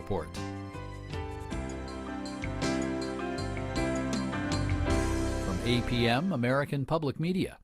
report. From APM, American Public Media.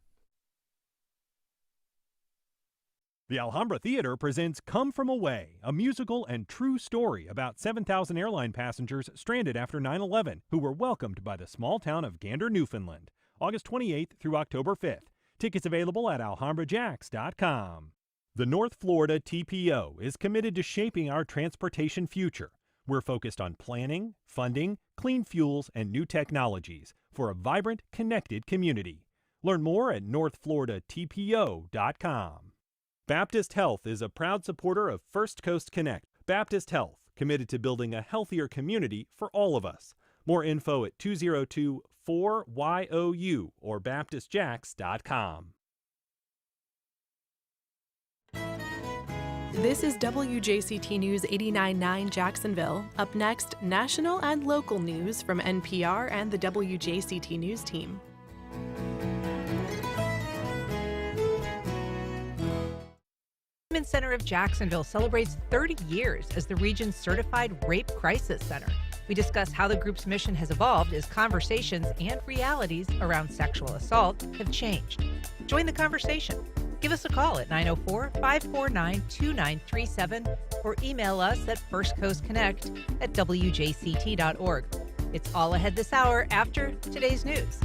The Alhambra Theater presents Come From Away, a musical and true story about 7,000 airline passengers stranded after 9/11 who were welcomed by the small town of Gander, Newfoundland, August 28th through October 5th. Tickets available at alhambrajacks.com. The North Florida TPO is committed to shaping our transportation future. We're focused on planning, funding, clean fuels, and new technologies for a vibrant, connected community. Learn more at northfloridatpo.com. Baptist Health is a proud supporter of First Coast Connect. Baptist Health, committed to building a healthier community for all of us. More info at 202-4YOU or baptistjacks.com. This is WJCT News 89.9 Jacksonville. Up next, national and local news from NPR and the WJCT News team. Women's Center of Jacksonville celebrates 30 years as the region's certified rape crisis center. We discuss how the group's mission has evolved as conversations and realities around sexual assault have changed. Join the conversation. Give us a call at 904-549-2937 or email us at firstcoastconnect@wjct.org. It's all ahead this hour after today's news.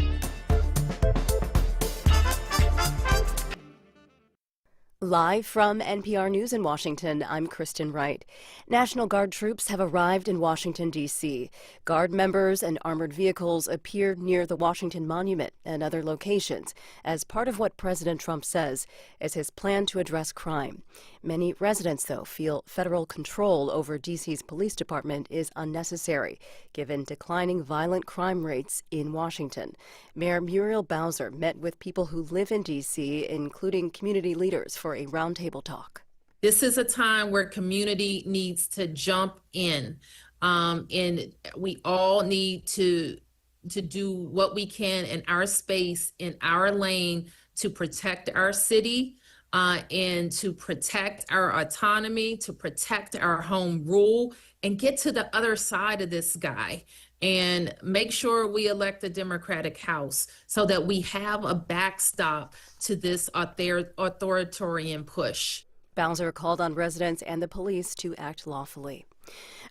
Live from NPR News in Washington, I'm Kristen Wright. National Guard troops have arrived in Washington, D.C. Guard members and armored vehicles appeared near the Washington Monument and other locations as part of what President Trump says is his plan to address crime. Many residents, though, feel federal control over D.C.'s police department is unnecessary, given declining violent crime rates in Washington. Mayor Muriel Bowser met with people who live in D.C., including community leaders, for a roundtable talk. This is a time where community needs to jump in, and we all need to do what we can in our space, in our lane, to protect our city and to protect our autonomy, to protect our home rule, and get to the other side of this guy and make sure we elect a Democratic House so that we have a backstop to this authoritarian push. Bowser called on residents and the police to act lawfully.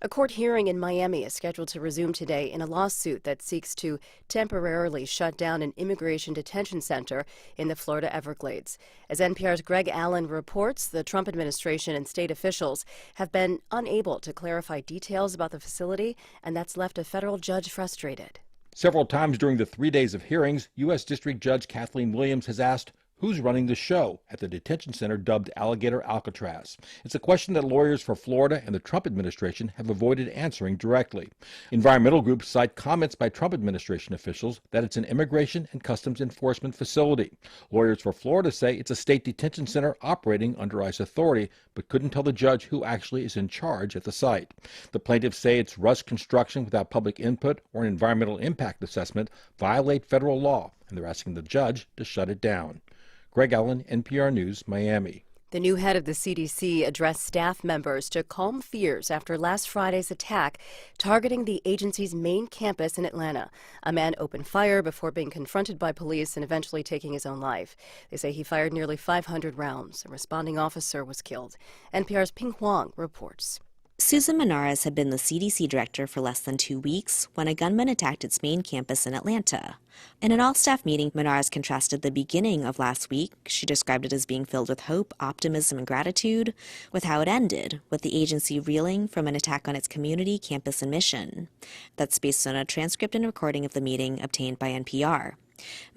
A court hearing in Miami is scheduled to resume today in a lawsuit that seeks to temporarily shut down an immigration detention center in the Florida Everglades. As NPR's Greg Allen reports, the Trump administration and state officials have been unable to clarify details about the facility, and that's left a federal judge frustrated. Several times during the 3 days of hearings, U.S. District Judge Kathleen Williams has asked, who's running the show at the detention center dubbed Alligator Alcatraz? It's a question that lawyers for Florida and the Trump administration have avoided answering directly. Environmental groups cite comments by Trump administration officials that it's an immigration and customs enforcement facility. Lawyers for Florida say it's a state detention center operating under ICE authority, but couldn't tell the judge who actually is in charge at the site. The plaintiffs say its rushed construction without public input or an environmental impact assessment violate federal law, and they're asking the judge to shut it down. Greg Allen, NPR News, Miami. The new head of the CDC addressed staff members to calm fears after last Friday's attack targeting the agency's main campus in Atlanta. A man opened fire before being confronted by police and eventually taking his own life. They say he fired nearly 500 rounds. A responding officer was killed. NPR's Ping Huang reports. Susan Menares had been the CDC director for less than 2 weeks when a gunman attacked its main campus in Atlanta. In an all-staff meeting, Menares contrasted the beginning of last week, she described it as being filled with hope, optimism, and gratitude, with how it ended, with the agency reeling from an attack on its community, campus, and mission. That's based on a transcript and recording of the meeting obtained by NPR.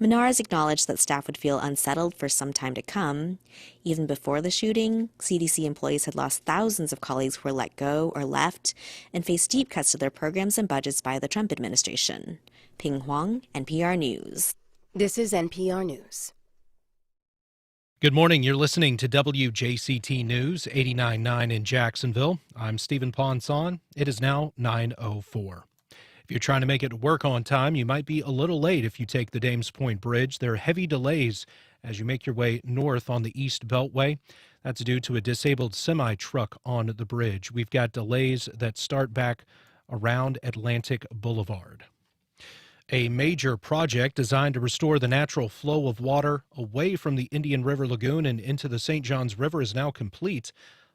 Menares acknowledged that staff would feel unsettled for some time to come. Even before the shooting, CDC employees had lost thousands of colleagues who were let go or left and faced deep cuts to their programs and budgets by the Trump administration. Ping Huang, NPR News. This is NPR News. Good morning. You're listening to WJCT News 89.9 in Jacksonville. I'm Stephen Ponson. It is now 9:04. If you're trying to make it work on time, you might be a little late if you take the Dames Point Bridge. There are heavy delays as you make your way north on the East Beltway. That's due to a disabled semi-truck on the bridge. We've got delays that start back around Atlantic Boulevard. A major project designed to restore the natural flow of water away from the Indian River Lagoon and into the St. Johns River is now complete.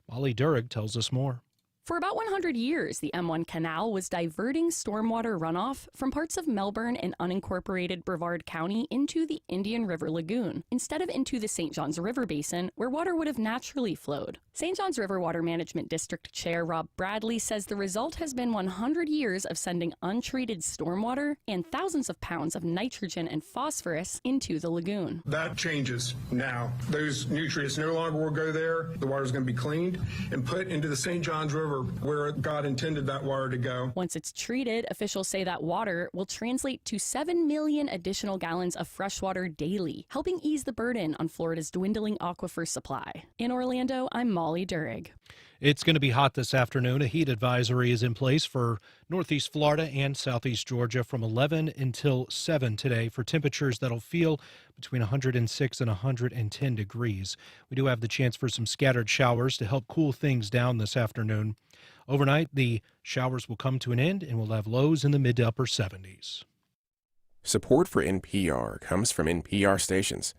Molly Durig tells us more. For about 100 years, the M1 Canal was diverting stormwater runoff from parts of Melbourne and unincorporated Brevard County into the Indian River Lagoon, instead of into the St. Johns River Basin, where water would have naturally flowed. St. Johns River Water Management District Chair Rob Bradley says the result has been 100 years of sending untreated stormwater and thousands of pounds of nitrogen and phosphorus into the lagoon. That changes now. Those nutrients no longer will go there. The water is going to be cleaned and put into the St. Johns River where God intended that water to go. Once it's treated, officials say that water will translate to 7 million additional gallons of fresh water daily, helping ease the burden on Florida's dwindling aquifer supply. In Orlando, I'm Molly Durig. It's going to be hot this afternoon. A heat advisory is in place for northeast Florida and southeast Georgia from 11 until 7 today for temperatures that'll feel between 106 and 110 degrees. We do have the chance for some scattered showers to help cool things down this afternoon. Overnight, the showers will come to an end and we'll have lows in the mid to upper 70s. Support for NPR comes from NPR stations.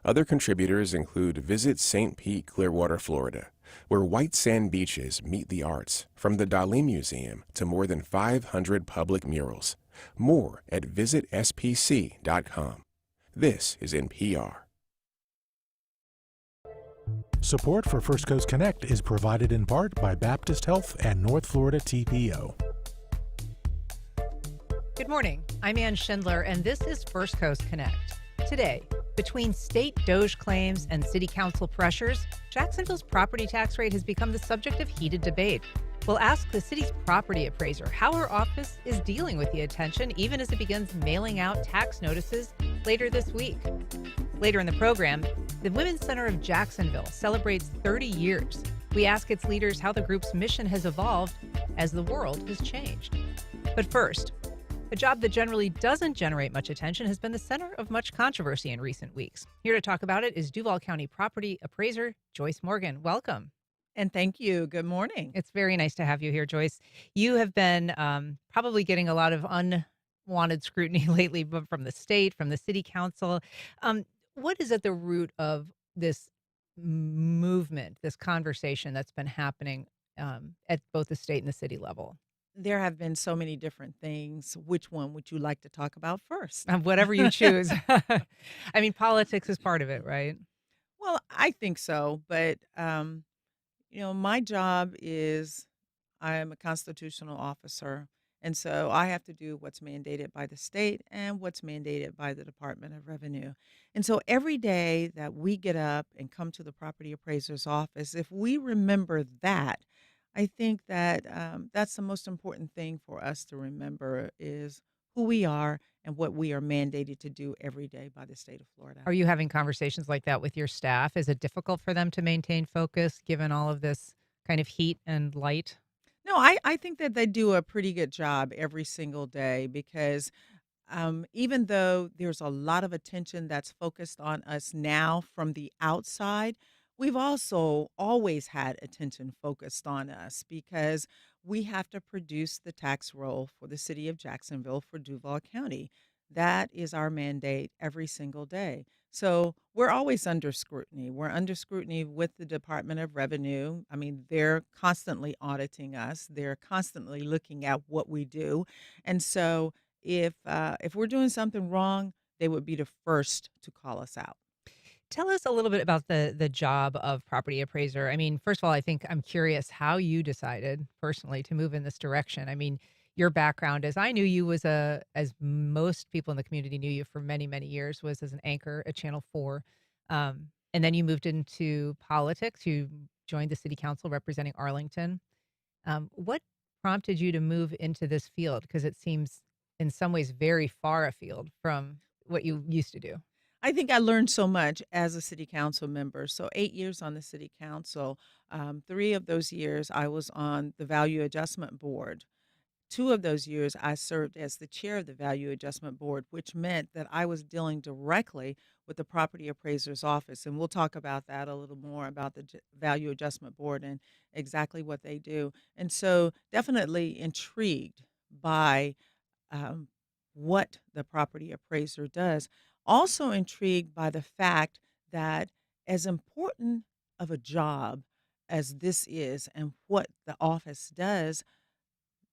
Other contributors include Visit St. Pete, Clearwater, Florida, where white sand beaches meet the arts, from the Dali Museum to more than 500 public murals. More at visitspc.com. This is NPR. Support for First Coast Connect is provided in part by Baptist Health and North Florida TPO. Good morning. I'm Ann Schindler, and this is First Coast Connect. Today, between state DOJ claims and city council pressures, Jacksonville's property tax rate has become the subject of heated debate. We'll ask the city's property appraiser how her office is dealing with the attention, even as it begins mailing out tax notices later this week. Later in the program, the Women's Center of Jacksonville celebrates 30 years. We ask its leaders how the group's mission has evolved as the world has changed. But first, a job that generally doesn't generate much attention has been the center of much controversy in recent weeks. Here to talk about it is Duval County property appraiser Joyce Morgan. Welcome. And thank you. Good morning. It's very nice to have you here, Joyce. You have been probably getting a lot of unwanted scrutiny lately from the state, from the city council. What is at the root of this movement, this conversation that's been happening at both the state and the city level? There have been so many different things. Which one would you like to talk about first? Whatever you choose. I mean, politics is part of it, right? Well, I think so. But, my job is I am a constitutional officer. And so I have to do what's mandated by the state and what's mandated by the Department of Revenue. And so every day that we get up and come to the property appraiser's office, if we remember that, I think that that's the most important thing for us to remember is who we are and what we are mandated to do every day by the state of Florida. Are you having conversations like that with your staff? Is it difficult for them to maintain focus given all of this kind of heat and light? No, I think that they do a pretty good job every single day because even though there's a lot of attention that's focused on us now from the outside, we've also always had attention focused on us because we have to produce the tax roll for the city of Jacksonville for Duval County. That is our mandate every single day. So we're always under scrutiny. We're under scrutiny with the Department of Revenue. I mean, they're constantly auditing us. They're constantly looking at what we do. And so if we're doing something wrong, they would be the first to call us out. Tell us a little bit about the job of property appraiser. I mean, first of all, I think I'm curious how you decided personally to move in this direction. I mean, your background, as I knew you, was as most people in the community knew you for many, many years, was as an anchor at Channel 4. And then you moved into politics. You joined the city council representing Arlington. What prompted you to move into this field? Because it seems in some ways very far afield from what you used to do. I think I learned so much as a city council member. So 8 years on the city council, 3 of those years I was on the Value Adjustment Board. 2 of those years, I served as the chair of the Value Adjustment Board, which meant that I was dealing directly with the property appraiser's office. And we'll talk about that a little more about the Value Adjustment Board and exactly what they do. And so, definitely intrigued by um, what the property appraiser does. Also, intrigued by the fact that, as important of a job as this is and what the office does,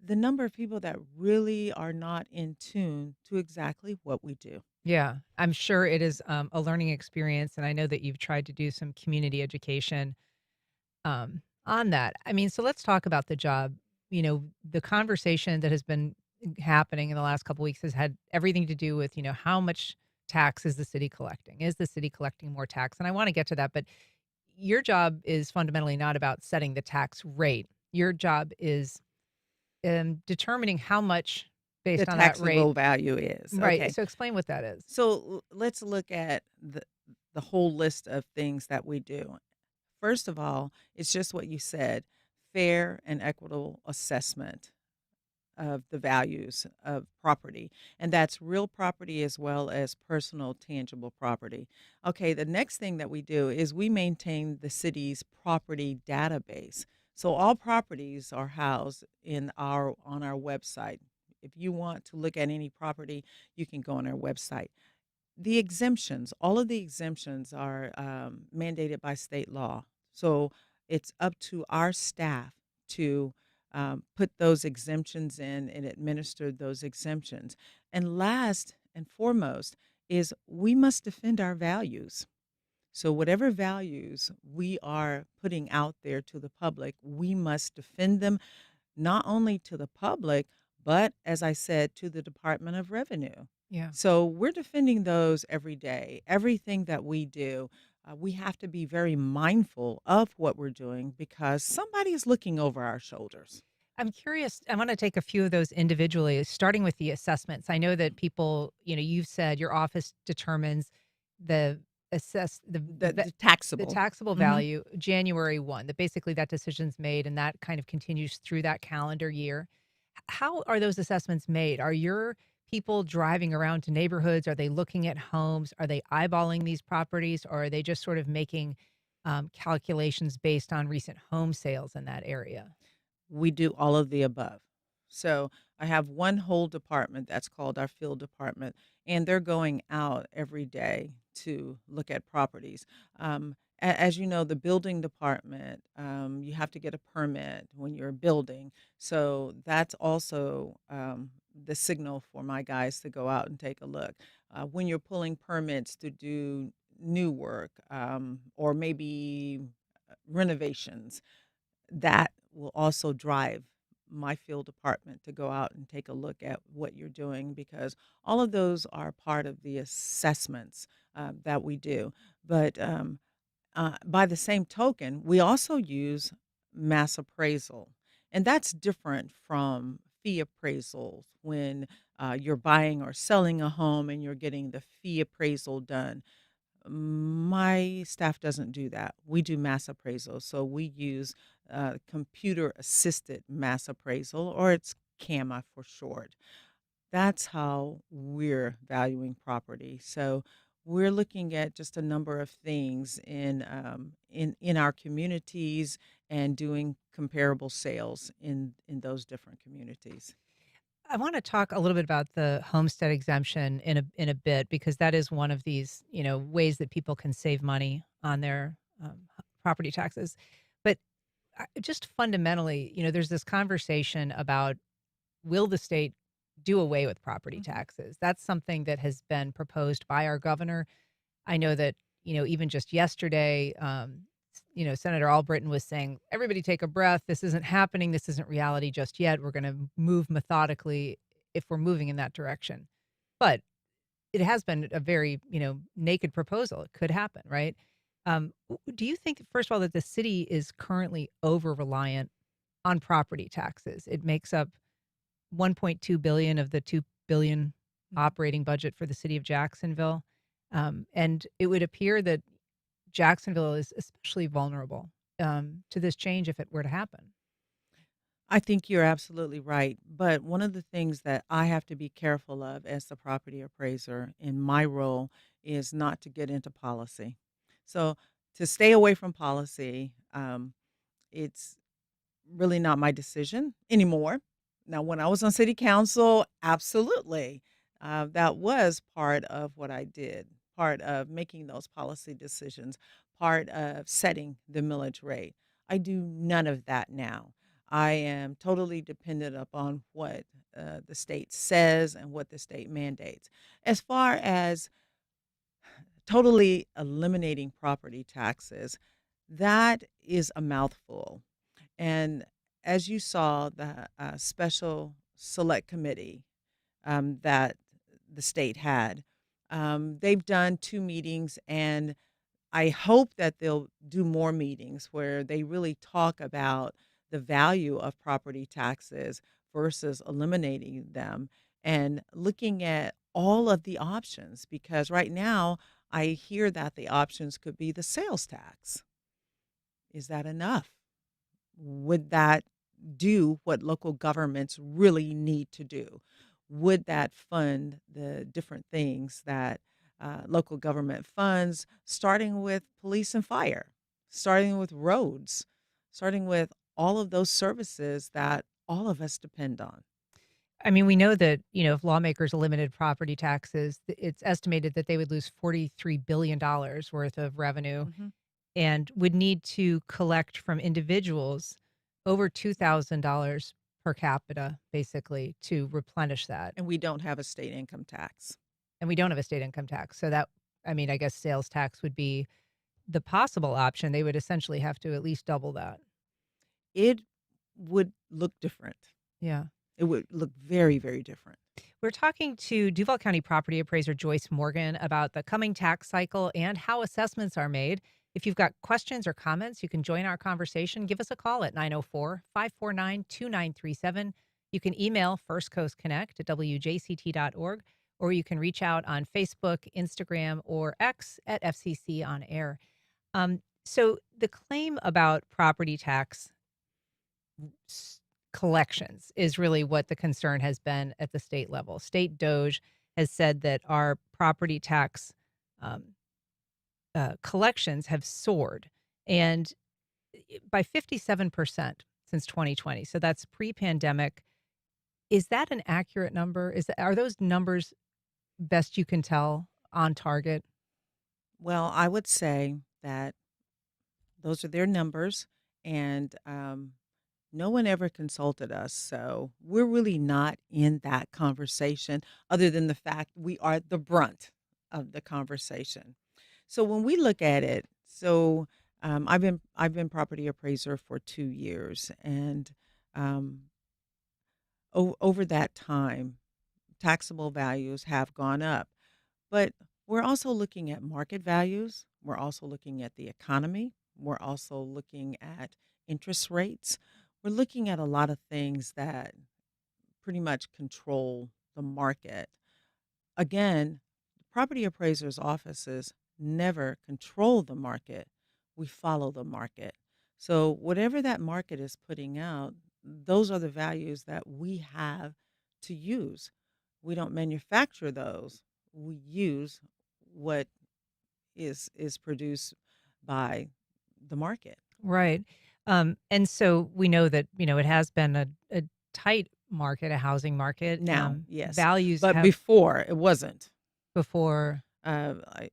the number of people that really are not in tune to exactly what we do. Yeah, I'm sure it is a learning experience, and I know that you've tried to do some community education on that. I mean, so let's talk about the job. The conversation that has been happening in the last couple weeks has had everything to do with, how much tax is the city collecting? Is the city collecting more tax? And I want to get to that, but your job is fundamentally not about setting the tax rate. Your job is determining how much The based on that rate. taxable value is. Right. Okay. So explain what that is. So let's look at the whole list of things that we do. First of all, it's just what you said, fair and equitable assessment of the values of property. And that's real property as well as personal tangible property. Okay, the next thing that we do is we maintain the city's property database. So all properties are housed on our website. If you want to look at any property, you can go on our website. The exemptions, all of the exemptions are mandated by state law. So it's up to our staff to put those exemptions in and administer those exemptions. And last and foremost is we must defend our values. So whatever values we are putting out there to the public, we must defend them not only to the public, but as I said, to the Department of Revenue. Yeah. So we're defending those every day. Everything that we do, we have to be very mindful of what we're doing because somebody is looking over our shoulders. I'm curious. I want to take a few of those individually, starting with the assessments. I know that people, you've said your office determines the The taxable. the taxable Mhm. value January 1, that basically that decision's made and that kind of continues through that calendar year. How are those assessments made? Are your people driving around to neighborhoods? Are they looking at homes? Are they eyeballing these properties, or are they just sort of making calculations based on recent home sales in that area? We do all of the above. So I have one whole department that's called our field department, and they're going out every day to look at properties. As you know, the building department, you have to get a permit when you're building. So that's also the signal for my guys to go out and take a look. When you're pulling permits to do new work or maybe renovations, that will also drive my field department to go out and take a look at what you're doing because all of those are part of the assessments that we do. But by the same token, we also use mass appraisal, and that's different from fee appraisals when you're buying or selling a home and you're getting the fee appraisal done. My staff doesn't do that. We do mass appraisal. So we use computer assisted mass appraisal, or it's CAMA for short. That's how we're valuing property. So we're looking at just a number of things in our communities and doing comparable sales in those different communities. I want to talk a little bit about the homestead exemption in a bit because that is one of these, ways that people can save money on their property taxes. But just fundamentally, there's this conversation about will the state do away with property taxes? That's something that has been proposed by our governor. I know that, even just yesterday, Senator Albritton was saying, everybody take a breath. This isn't happening. This isn't reality just yet. We're going to move methodically if we're moving in that direction. But it has been a very, naked proposal. It could happen, right? Do you think, first of all, that the city is currently over-reliant on property taxes? It makes up $1.2 billion of the $2 billion operating budget for the city of Jacksonville. And it would appear that Jacksonville is especially vulnerable to this change if it were to happen. I think you're absolutely right. But one of the things that I have to be careful of as the property appraiser in my role is not to get into policy. So to stay away from policy, it's really not my decision anymore. Now, when I was on city council, absolutely. That was part of what I did, part of making those policy decisions, part of setting the millage rate. I do none of that now. I am totally dependent upon what the state says and what the state mandates. As far as totally eliminating property taxes, that is a mouthful. And as you saw, the special select committee that the state had, they've done 2 meetings, and I hope that they'll do more meetings where they really talk about the value of property taxes versus eliminating them and looking at all of the options. Because right now, I hear that the options could be the sales tax. Is that enough? Would that do what local governments really need to do? Would that fund the different things that local government funds, starting with police and fire, starting with roads, starting with all of those services that all of us depend on? I mean, we know that, if lawmakers eliminated property taxes, it's estimated that they would lose $43 billion worth of revenue Mhm. and would need to collect from individuals over $2,000 per capita, basically, to replenish that. And we don't have a state income tax. And we don't have a state income tax. So that, I mean, I guess sales tax would be the possible option. They would essentially have to at least double that. It would look different. Yeah. It would look very, very different. We're talking to Duval County property appraiser Joyce Morgan about the coming tax cycle and how assessments are made. If you've got questions or comments, you can join our conversation. Give us a call at 904-549-2937. You can email First Coast Connect at WJCT.org, or you can reach out on Facebook, Instagram, or X at FCC On Air. So the claim about property tax collections is really what the concern has been at the state level. State Doge has said that our property tax collections have soared, and by 57% since 2020. So that's pre-pandemic. Is that an accurate number? Are those numbers, best you can tell, on target? Well, I would say that those are their numbers, and no one ever consulted us. So we're really not in that conversation, other than the fact we are the brunt of the conversation. So when we look at it, I've been property appraiser for 2 years, and um, over that time, taxable values have gone up. But we're also looking at market values. We're also looking at the economy. We're also looking at interest rates. We're looking at a lot of things that pretty much control the market. Again, property appraisers' offices never control the market. We follow the market. So whatever that market is putting out, those are the values that we have to use. We don't manufacture those. We use what is produced by the market. Right. And so we know that, it has been a tight market, a housing market. Now, yes. Values But have before, it wasn't. before.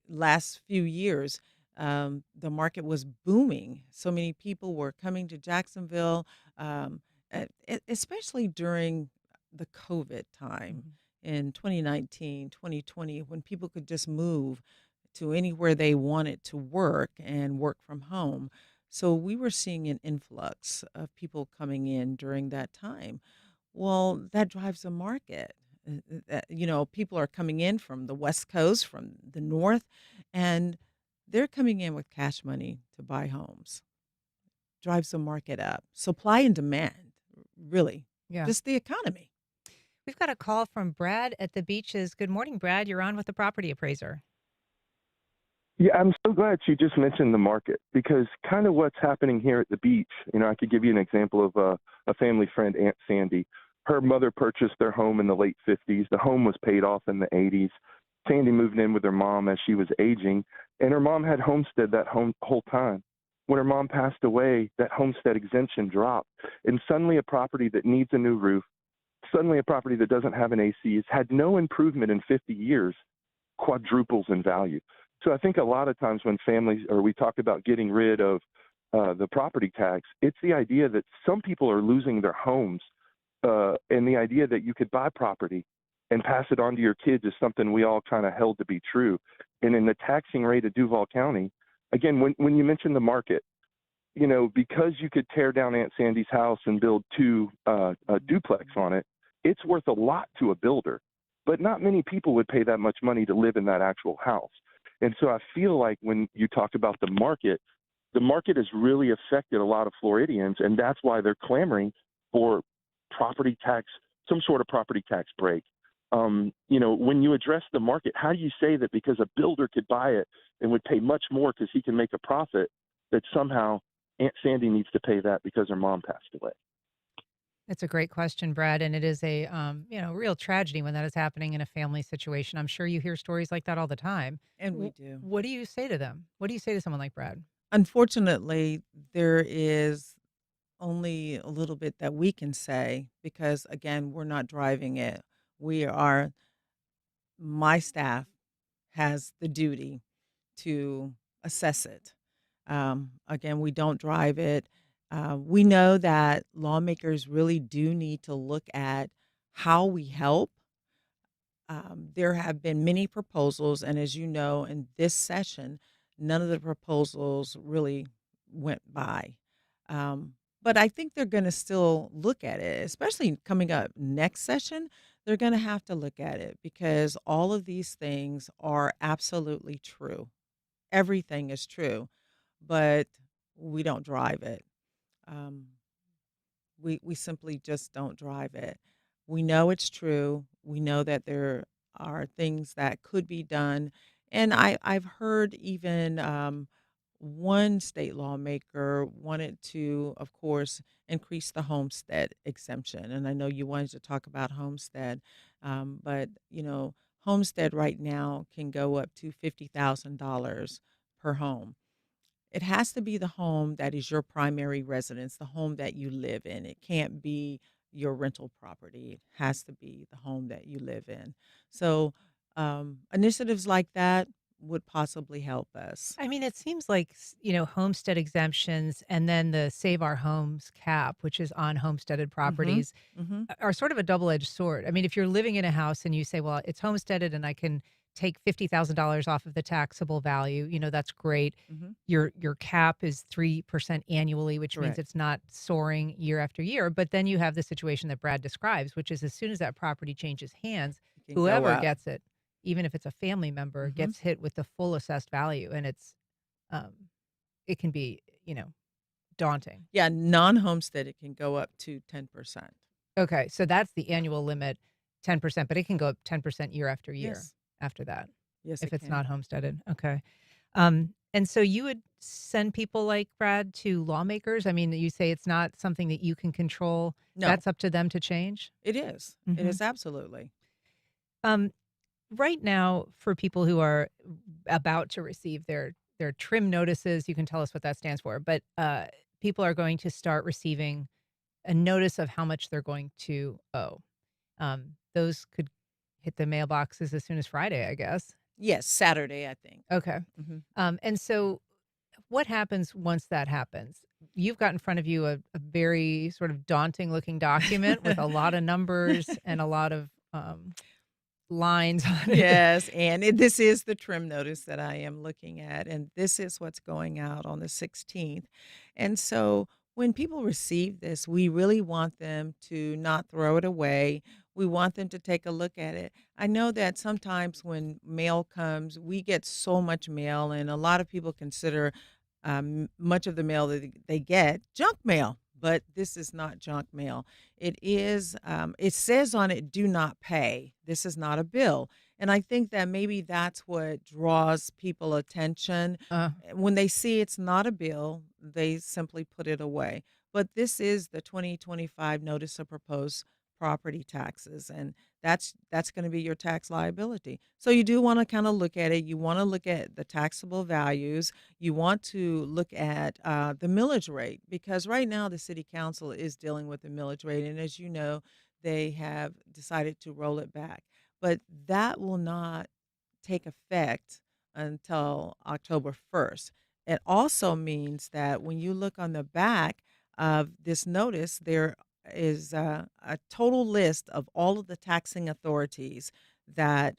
Last few years, the market was booming. So many people were coming to Jacksonville, especially during the COVID time in 2019, 2020, when people could just move to anywhere they wanted to work and work from home. So we were seeing an influx of people coming in during that time. Well, that drives the market. People are coming in from the West Coast, from the North, and they're coming in with cash money to buy homes. Drives the market up. Supply and demand, really. Yeah. Just the economy. We've got a call from Brad at the Beaches. Good morning, Brad. You're on with the property appraiser. Yeah, I'm so glad she just mentioned the market, because kind of what's happening here at the beach, I could give you an example of a family friend, Aunt Sandy. Her mother purchased their home in the late 50s. The home was paid off in the 80s. Sandy moved in with her mom as she was aging, and her mom had homestead that whole time. When her mom passed away, that homestead exemption dropped, and suddenly a property that needs a new roof, suddenly a property that doesn't have an AC, has had no improvement in 50 years, quadruples in value. So I think a lot of times when families, or we talk about getting rid of the property tax, it's the idea that some people are losing their homes, and the idea that you could buy property and pass it on to your kids is something we all kind of held to be true. And in the taxing rate of Duval County, again, when you mention the market, because you could tear down Aunt Sandy's house and build a duplex on it, it's worth a lot to a builder. But not many people would pay that much money to live in that actual house. And so I feel like when you talk about the market has really affected a lot of Floridians, and that's why they're clamoring for property tax, some sort of property tax break. When you address the market, how do you say that because a builder could buy it and would pay much more because he can make a profit, that somehow Aunt Sandy needs to pay that because her mom passed away? That's a great question, Brad, and it is a real tragedy when that is happening in a family situation. I'm sure you hear stories like that all the time. And we do. What do you say to them? What do you say to someone like Brad? Unfortunately, there is only a little bit that we can say because, again, we're not driving it. My staff has the duty to assess it. Again, we don't drive it. We know that lawmakers really do need to look at how we help. There have been many proposals, and as you know, in this session, none of the proposals really went by. But I think they're going to still look at it, especially coming up next session. They're going to have to look at it because all of these things are absolutely true. Everything is true, but we don't drive it. Um, we simply just don't drive it. We know it's true. We know that there are things that could be done. And I've heard even one state lawmaker wanted to, of course, increase the homestead exemption. And I know you wanted to talk about homestead, but, homestead right now can go up to $50,000 per home. It has to be the home that is your primary residence, the home that you live in. It can't be your rental property. It has to be the home that you live in. So initiatives like that would possibly help us. I mean, it seems like, homestead exemptions and then the Save Our Homes cap, which is on homesteaded properties, are sort of a double-edged sword. I mean, if you're living in a house and you say, well, it's homesteaded and I can take $50,000 off of the taxable value, that's great. Your cap is 3% annually, which means it's not soaring year after year. But then you have the situation that Brad describes, which is as soon as that property changes hands, whoever gets it, even if it's a family member, gets hit with the full assessed value. And it can be, daunting. Yeah, non-homestead, it can go up to 10%. Okay, so that's the annual limit, 10%, but it can go up 10% year after year. Yes. After that, Yes, if it it's can. not homesteaded. Okay. And so you would send people like Brad to lawmakers? I mean, you say it's not something that you can control. No. That's up to them to change? It is. It is absolutely. Right now, for people who are about to receive their trim notices, you can tell us what that stands for, but people are going to start receiving a notice of how much they're going to owe. Those could hit the mailboxes as soon as Friday, I guess. Yes, Saturday, I think. Okay. And so what happens once that happens? You've got in front of you a very sort of daunting looking document with a lot of numbers and a lot of lines on it. Yes, and this is the trim notice that I am looking at, and this is what's going out on the 16th. And so when people receive this, we really want them to not throw it away. We want them to take a look at it. I know that sometimes when mail comes, we get so much mail, and a lot of people consider much of the mail that they get junk mail. but this is not junk mail. It is, it says on it, do not pay. This is not a bill. And I think that maybe that's what draws people attention. When they see it's not a bill, they simply put it away. But this is the 2025 Notice of Proposed Property Taxes, and that's going to be your tax liability. So you do want to kind of look at it. You want to look at the taxable values. You want to look at the millage rate, because right now the city council is dealing with the millage rate, and as you know, they have decided to roll it back. But that will not take effect until October 1st. It also means that when you look on the back of this notice, there is a total list of all of the taxing authorities that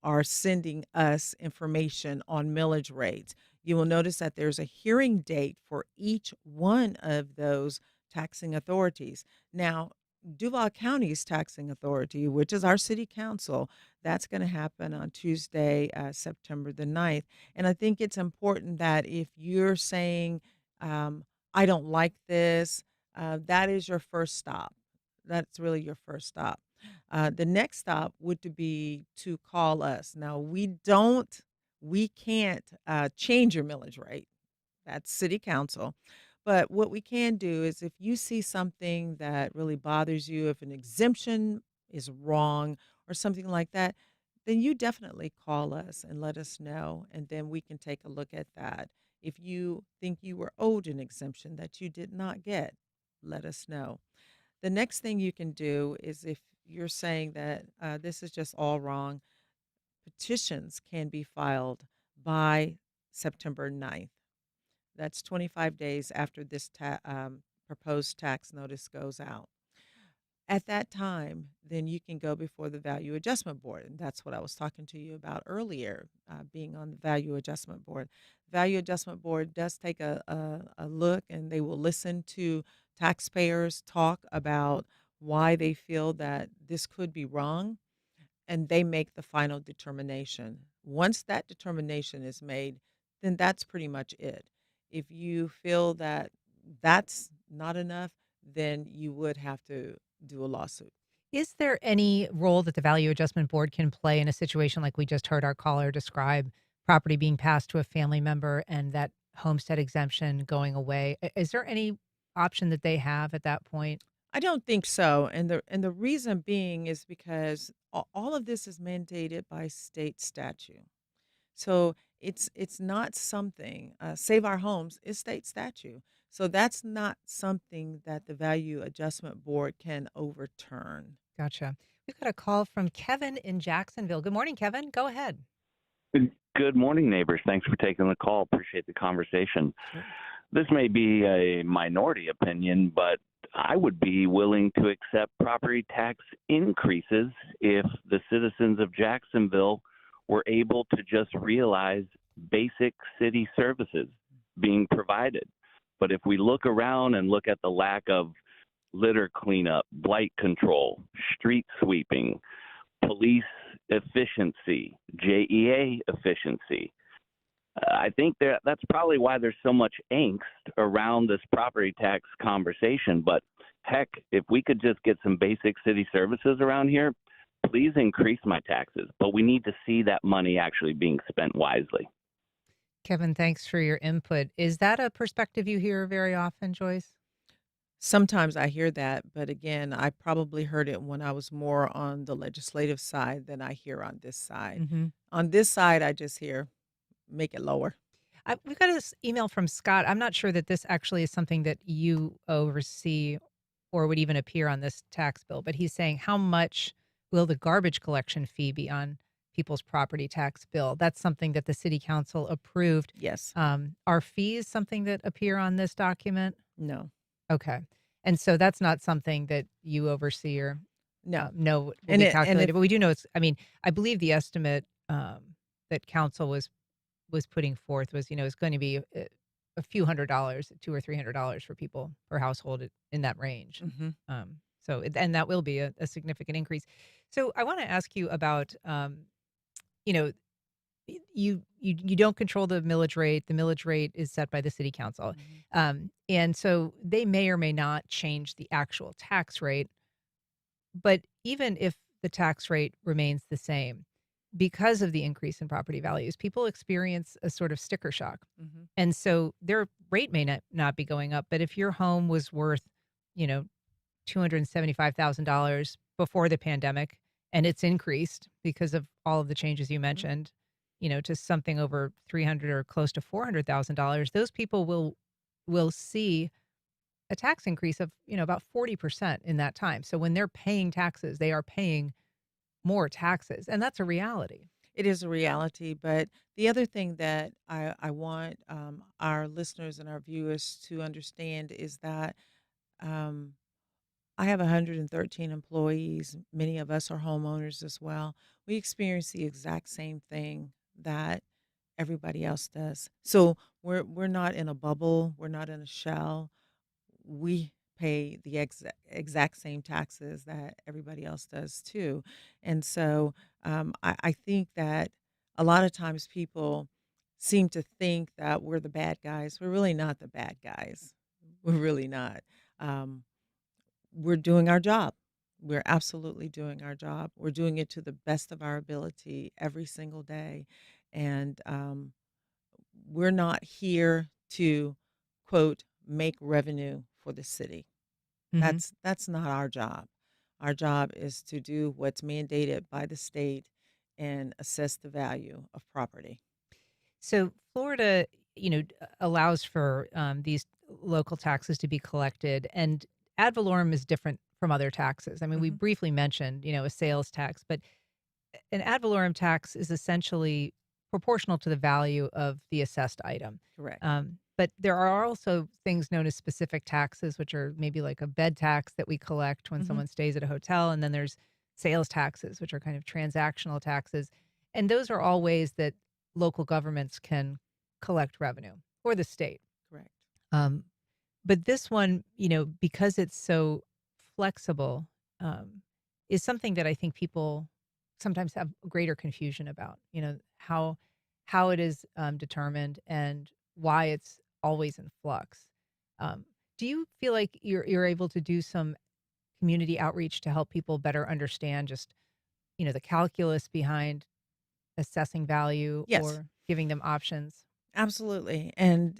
are sending us information on millage rates. You will notice that there's a hearing date for each one of those taxing authorities. Now, Duval County's taxing authority, which is our city council, that's going to happen on Tuesday, September the 9th. And I think it's important that if you're saying, I don't like this, that is your first stop. That's really your first stop. The next stop would be to call us. Now, we can't change your millage rate. That's city council. But what we can do is if you see something that really bothers you, if an exemption is wrong or something like that, then you definitely call us and let us know, and then we can take a look at that. If you think you were owed an exemption that you did not get, let us know. The next thing you can do is if you're saying that this is just all wrong, petitions can be filed by September 9th. That's 25 days after this proposed tax notice goes out. At that time, then you can go before the Value Adjustment Board. And that's what I was talking to you about earlier, being on the Value Adjustment Board. Value Adjustment Board does take a look, and they will listen to taxpayers talk about why they feel that this could be wrong, and they make the final determination. Once that determination is made, then that's pretty much it. If you feel that that's not enough, then you would have to do a lawsuit. Is there any role that the Value Adjustment Board can play in a situation like we just heard our caller describe, property being passed to a family member and that homestead exemption going away? Is there any option that they have at that point? I don't think so, and the reason being is because all of this is mandated by state statute. So it's not something, Save Our Homes is state statute. So that's not something that the Value Adjustment Board can overturn. Gotcha. We've got a call from Kevin in Jacksonville. Good morning, Kevin. Go ahead. Good morning, neighbors. Thanks for taking the call. Appreciate the conversation. Sure. This may be a minority opinion, but I would be willing to accept property tax increases if the citizens of Jacksonville were able to just realize basic city services being provided. But if we look around and look at the lack of litter cleanup, blight control, street sweeping, police efficiency, JEA efficiency, I think that's probably why there's so much angst around this property tax conversation. But heck, if we could just get some basic city services around here, please increase my taxes. But we need to see that money actually being spent wisely. Kevin, thanks for your input. Is that a perspective you hear very often, Joyce? Sometimes I hear that, but again, I probably heard it when I was more on the legislative side than I hear on this side. Mm-hmm. On this side, I just hear, make it lower. We've got this email from Scott. I'm not sure that this actually is something that you oversee or would even appear on this tax bill, but he's saying, how much will the garbage collection fee be on people's property tax bill? That's something that the city council approved. Yes. Are fees something that appear on this document? No. Okay. And so that's not something that you oversee or No. know will be calculated. But we do know I believe the estimate that council was putting forth was, it's going to be a few $100s, $200 or $300 for people per household in that range. Mm-hmm. And that will be a significant increase. So I want to ask you about, you don't control the millage rate. The millage rate is set by the city council, and so they may or may not change the actual tax rate. But even if the tax rate remains the same, because of the increase in property values, people experience a sort of sticker shock. And so their rate may not be going up, but if your home was worth, you know, $275,000 before the pandemic, and it's increased because of all of the changes you mentioned, you know, to something over 300 or close to $400,000, those people will see a tax increase of, you know, about 40% in that time. So when they're paying taxes, they are paying more taxes, and that's a reality. It is a reality, but the other thing that I want our listeners and our viewers to understand is that um, I have 113 employees. Many of us are homeowners as well. We experience the exact same thing that everybody else does. So we're not in a bubble. We're not in a shell. We pay the exact same taxes that everybody else does too. And so I think that a lot of times people seem to think that we're the bad guys. We're really not the bad guys. We're really not. Um, we're doing our job. We're absolutely doing our job. We're doing it to the best of our ability every single day. And we're not here to, quote, make revenue for the city. That's not our job. Our job is to do what's mandated by the state and assess the value of property. So Florida, you know, allows for these local taxes to be collected, and ad valorem is different from other taxes. I mean, we briefly mentioned, you know, a sales tax, but an ad valorem tax is essentially proportional to the value of the assessed item. Correct. But there are also things known as specific taxes, which are maybe like a bed tax that we collect when someone stays at a hotel. And then there's sales taxes, which are kind of transactional taxes. And those are all ways that local governments can collect revenue, or the state. Correct. But this one, you know, because it's so flexible, is something that I think people sometimes have greater confusion about, you know, how it is determined and why it's always in flux. Do you feel like you're able to do some community outreach to help people better understand just, you know, the calculus behind assessing value Yes. or giving them options? Absolutely. And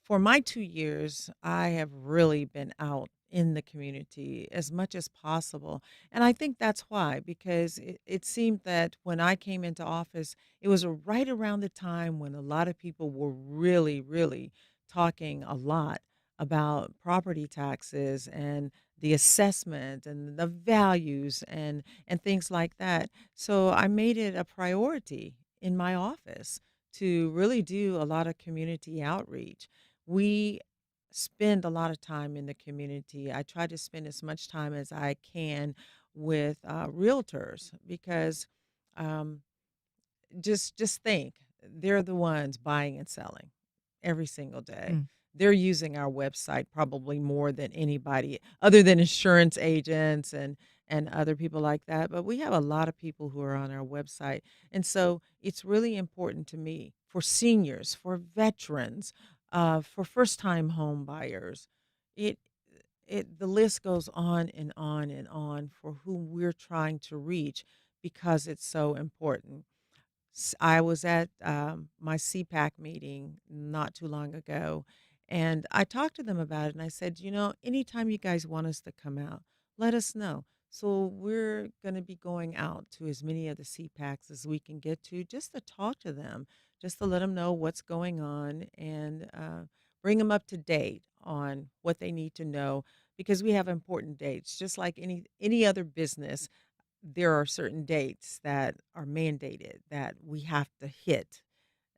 for my 2 years, I have really been out in the community as much as possible. And I think that's why, because it seemed that when I came into office, it was right around the time when a lot of people were really, really talking a lot about property taxes and the assessment and the values and things like that. So I made it a priority in my office to really do a lot of community outreach. We spend a lot of time in the community. I try to spend as much time as I can with realtors because um, just think they're the ones buying and selling every single day. They're using our website probably more than anybody other than insurance agents and other people like that. But we have a lot of people who are on our website. And so it's really important to me for seniors, for veterans, for first-time home buyers. It the list goes on and on and on for whom we're trying to reach because it's so important. I was at my CPAC meeting not too long ago, and I talked to them about it. And I said, you know, anytime you guys want us to come out, let us know. So we're going to be going out to as many of the CPACs as we can get to just to talk to them, just to let them know what's going on and bring them up to date on what they need to know because we have important dates. Just like any other business, there are certain dates that are mandated that we have to hit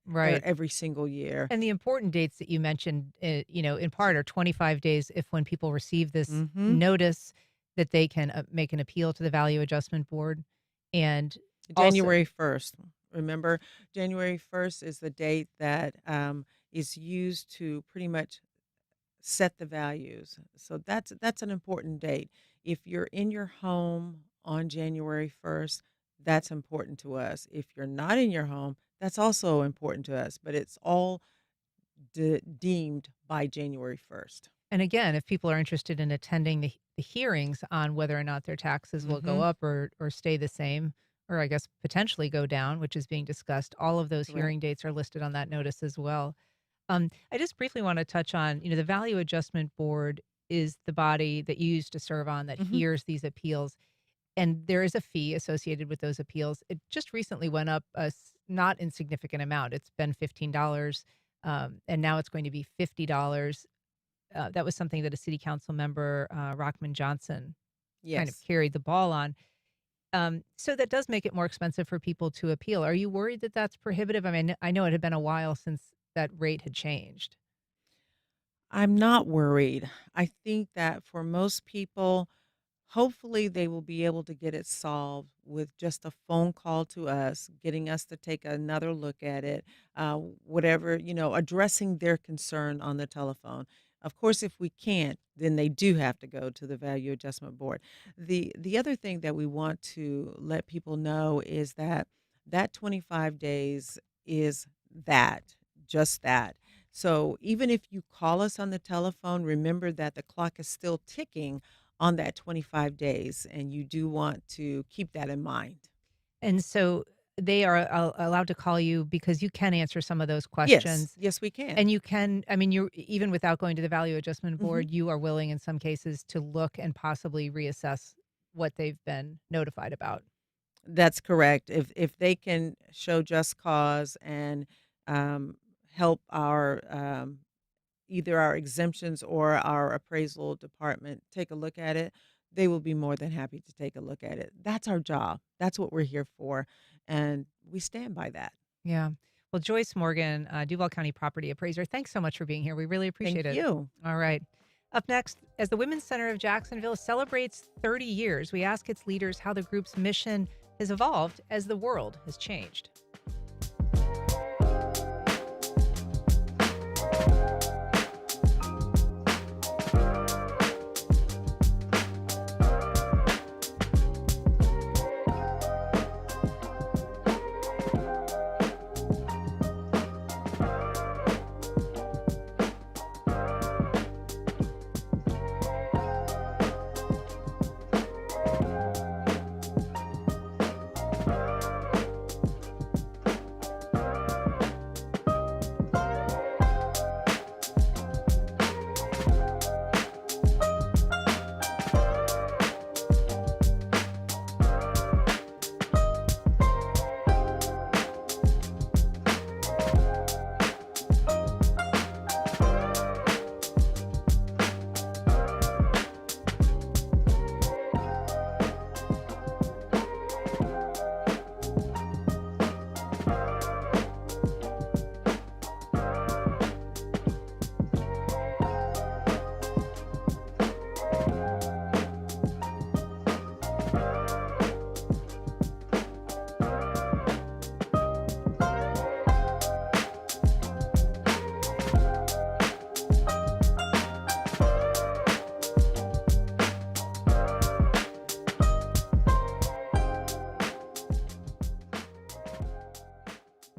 Right. every single year. And the important dates that you mentioned, you know, in part are 25 days if when people receive this notice that they can make an appeal to the Value Adjustment Board. And January 1st. Remember, January 1st is the date that is used to pretty much set the values. So that's an important date. If you're in your home on January 1st, that's important to us. If you're not in your home, That's also important to us, but it's all deemed by January 1st. And again, if people are interested in attending the hearings on whether or not their taxes will go up or stay the same, or I guess potentially go down, which is being discussed, all of those hearing dates are listed on that notice as well. I just briefly want to touch on, the Value Adjustment Board is the body that you used to serve on that hears these appeals. And there is a fee associated with those appeals. It just recently went up a not insignificant amount. It's been $15, and now it's going to be $50. That was something that a city council member, Rockman Johnson, kind of carried the ball on. So that does make it more expensive for people to appeal. Are you worried that that's prohibitive? I mean, I know it had been a while since that rate had changed. I'm not worried. I think that for most people, hopefully they will be able to get it solved with just a phone call to us, getting us to take another look at it, whatever, addressing their concern on the telephone. Of course, if we can't, then they do have to go to the Value Adjustment Board. The other thing that we want to let people know is that 25 days is just that. So even if you call us on the telephone, remember that the clock is still ticking on that 25 days, and you do want to keep that in mind. And so they are allowed to call you because you can answer some of those questions. Yes, we can. And you can, you're even without going to the Value Adjustment Board, you are willing in some cases to look and possibly reassess what they've been notified about. That's correct. If they can show just cause and help our either our exemptions or our appraisal department take a look at it, they will be more than happy to take a look at it. That's our job. That's what we're here for, and we stand by that. Yeah. Well, Joyce Morgan, Duval County property appraiser, thanks so much for being here. We really appreciate it. Thank you. All right. Up next, as the Women's Center of Jacksonville celebrates 30 years, we ask its leaders how the group's mission has evolved as the world has changed.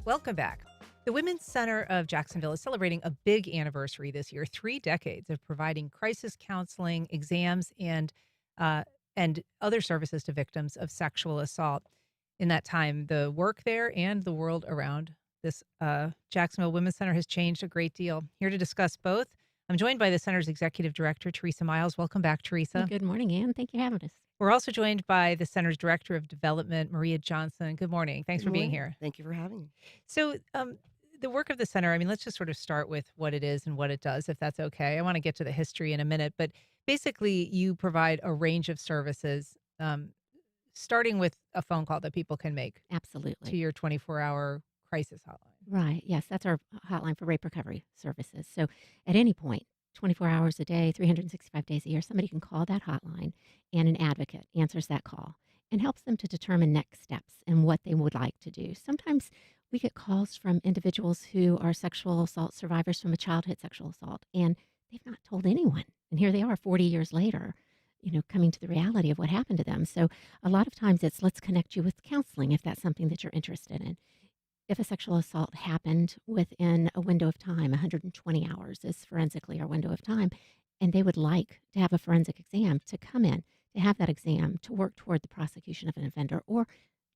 Welcome back. The Women's Center of Jacksonville is celebrating a big anniversary this year, 3 decades of providing crisis counseling, exams, and other services to victims of sexual assault. In that time, the work there and the world around this Jacksonville Women's Center has changed a great deal. Here to discuss both, I'm joined by the center's executive director, Teresa Miles. Welcome back, Teresa. Good morning, Ann. Thank you for having us. We're also joined by the center's director of development, Maria Johnson. Good morning. Thanks for being here. Thank you for having me. So the work of the center, let's just sort of start with what it is and what it does, if that's okay. I want to get to the history in a minute, but basically you provide a range of services, starting with a phone call that people can make. Absolutely. To your 24-hour crisis hotline. Right. Yes, that's our hotline for rape recovery services. So at any point, 24 hours a day, 365 days a year, somebody can call that hotline and an advocate answers that call and helps them to determine next steps and what they would like to do. Sometimes we get calls from individuals who are sexual assault survivors from a childhood sexual assault, and they've not told anyone. And here they are 40 years later, coming to the reality of what happened to them. So a lot of times it's let's connect you with counseling if that's something that you're interested in. if a sexual assault happened within a window of time, 120 hours is forensically our window of time, and they would like to have a forensic exam to come in, to have that exam, to work toward the prosecution of an offender, or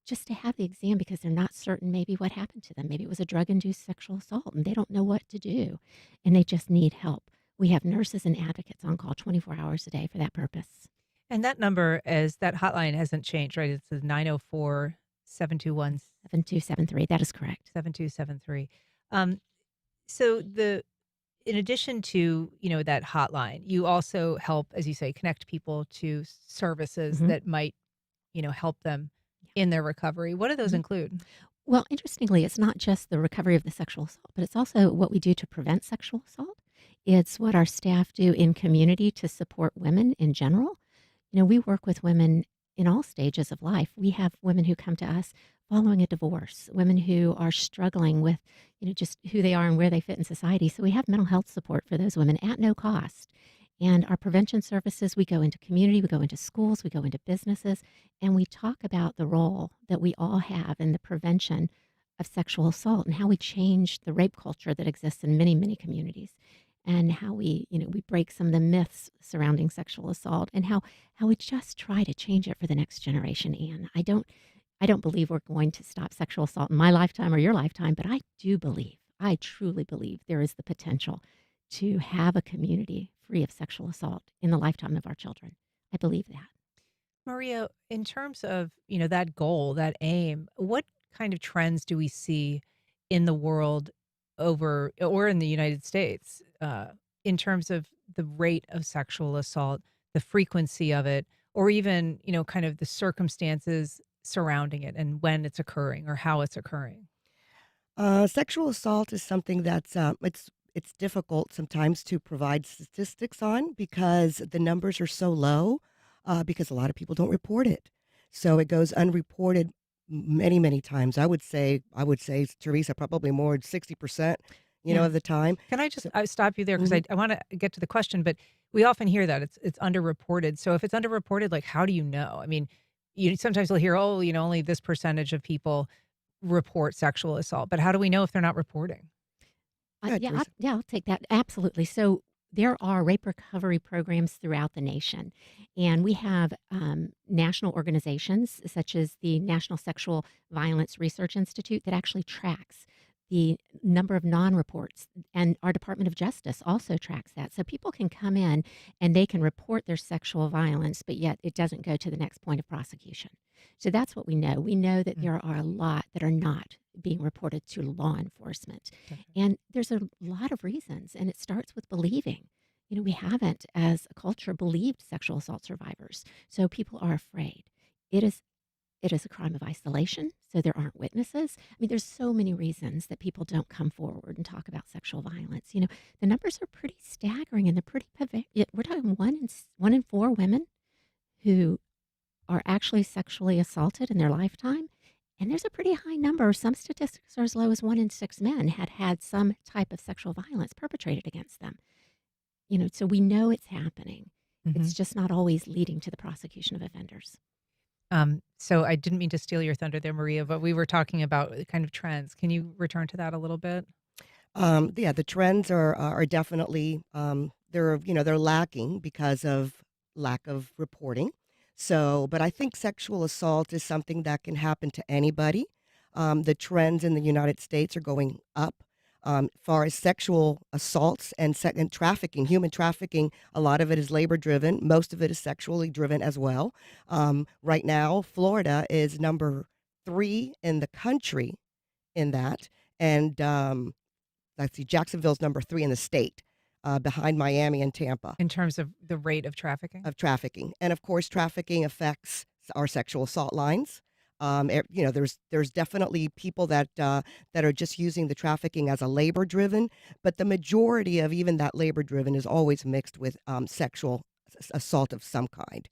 just to have the exam because they're not certain maybe what happened to them. Maybe it was a drug-induced sexual assault and they don't know what to do, and they just need help. We have nurses and advocates on call 24 hours a day for that purpose. And that number, as that hotline hasn't changed, right? It's the 904 721 7273. That is correct. 7273. So in addition to, that hotline, you also help, as you say, connect people to services that might, help them in their recovery. What do those include? Well, interestingly, it's not just the recovery of the sexual assault, but it's also what we do to prevent sexual assault. It's what our staff do in community to support women in general. We work with women in all stages of life. We have women who come to us following a divorce, women who are struggling with, just who they are and where they fit in society. So we have mental health support for those women at no cost. And our prevention services, we go into community, we go into schools, we go into businesses, and we talk about the role that we all have in the prevention of sexual assault and how we change the rape culture that exists in many, many communities. And how we break some of the myths surrounding sexual assault, and how we just try to change it for the next generation. And I don't believe we're going to stop sexual assault in my lifetime or your lifetime, but I truly believe there is the potential to have a community free of sexual assault in the lifetime of our children. I believe that. Maria, in terms of, that goal, that aim, what kind of trends do we see in the world or in the United States in terms of the rate of sexual assault, the frequency of it, or even, kind of the circumstances surrounding it and when it's occurring or how it's occurring? Sexual assault is something that's it's difficult sometimes to provide statistics on because the numbers are so low because a lot of people don't report it. So it goes unreported many, many times. I would say, Teresa, probably more than 60%, of the time. Can I just stop you there? Because I want to get to the question, but we often hear that it's underreported. So if it's underreported, like, how do you know? I mean, sometimes you'll hear, only this percentage of people report sexual assault, but how do we know if they're not reporting? I'll take that. Absolutely. So there are rape recovery programs throughout the nation, and we have national organizations such as the National Sexual Violence Research Institute that actually tracks the number of non-reports, and our Department of Justice also tracks that. So people can come in and they can report their sexual violence, but yet it doesn't go to the next point of prosecution. So that's what we know. We know that there are a lot that are not being reported to law enforcement. And there's a lot of reasons, and it starts with believing. We haven't, as a culture, believed sexual assault survivors. So people are afraid. It is a crime of isolation, so there aren't witnesses. I mean, there's so many reasons that people don't come forward and talk about sexual violence. The numbers are pretty staggering, and they're pretty we're talking one in four women who are actually sexually assaulted in their lifetime. And there's a pretty high number. Some statistics are as low as 1 in 6 men had some type of sexual violence perpetrated against them. So we know it's happening. It's just not always leading to the prosecution of offenders. So I didn't mean to steal your thunder there, Maria, but we were talking about kind of trends. Can you return to that a little bit? The trends are definitely they're lacking because of lack of reporting. So, but I think sexual assault is something that can happen to anybody. The trends in the United States are going up. Far as sexual assaults and trafficking, human trafficking, a lot of it is labor driven. Most of it is sexually driven as well. Right now, Florida is number 3 in the country in that. And let's see, Jacksonville's number 3 in the state, behind Miami and Tampa. In terms of the rate of trafficking? Of trafficking. And of course, trafficking affects our sexual assault lines. There's definitely people that are just using the trafficking as a labor driven, but the majority of even that labor driven is always mixed with sexual assault of some kind.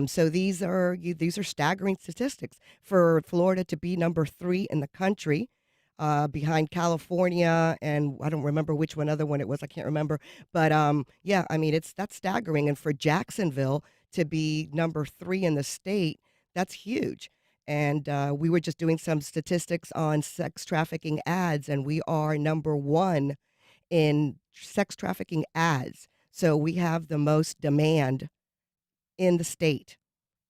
So these are staggering statistics for Florida to be number 3 in the country, behind California, and I don't remember which other one it was. I can't remember, but that's staggering. And for Jacksonville to be number 3 in the state, that's huge. And we were just doing some statistics on sex trafficking ads, and we are number one in sex trafficking ads. So we have the most demand in the state.